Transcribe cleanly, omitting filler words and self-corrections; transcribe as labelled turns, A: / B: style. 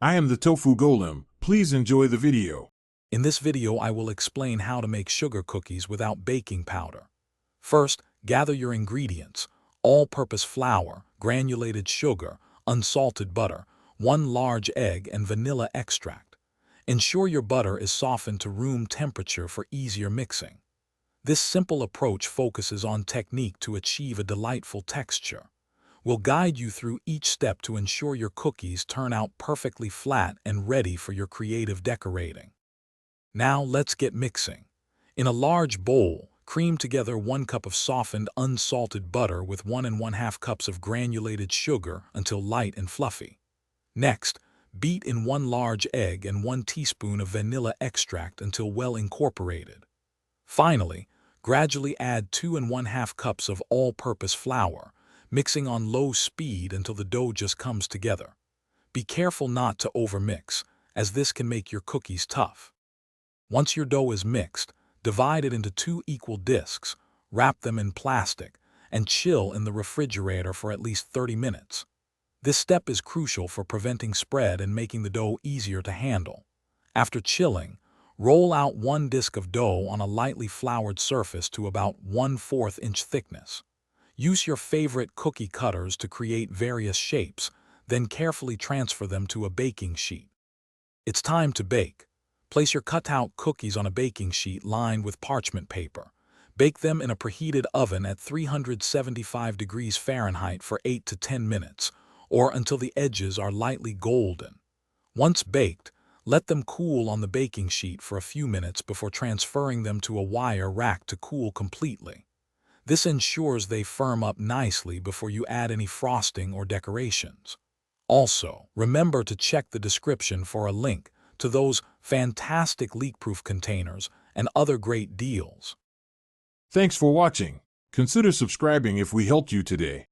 A: I am the Tofu Golem. Please enjoy the video.
B: In this video, I will explain how to make sugar cookies without baking powder. First, gather your ingredients: all-purpose flour, granulated sugar, unsalted butter, 1 large egg, and vanilla extract. Ensure your butter is softened to room temperature for easier mixing. This simple approach focuses on technique to achieve a delightful texture. We'll guide you through each step to ensure your cookies turn out perfectly flat and ready for your creative decorating. Now let's get mixing. In a large bowl, cream together 1 cup of softened unsalted butter with 1 1/2 cups of granulated sugar until light and fluffy. Next, beat in 1 large egg and 1 teaspoon of vanilla extract until well incorporated. Finally, gradually add 2 1/2 cups of all-purpose flour, mixing on low speed until the dough just comes together. Be careful not to overmix, as this can make your cookies tough. Once your dough is mixed, divide it into 2 equal discs, wrap them in plastic, and chill in the refrigerator for at least 30 minutes. This step is crucial for preventing spread and making the dough easier to handle. After chilling, roll out 1 disc of dough on a lightly floured surface to about 1/4 inch thickness. Use your favorite cookie cutters to create various shapes, then carefully transfer them to a baking sheet. It's time to bake. Place your cut-out cookies on a baking sheet lined with parchment paper. Bake them in a preheated oven at 375 degrees Fahrenheit for 8 to 10 minutes, or until the edges are lightly golden. Once baked, let them cool on the baking sheet for a few minutes before transferring them to a wire rack to cool completely. This ensures they firm up nicely before you add any frosting or decorations. Also, remember to check the description for a link to those fantastic leak-proof containers and other great deals.
A: Thanks for watching. Consider subscribing if we helped you today.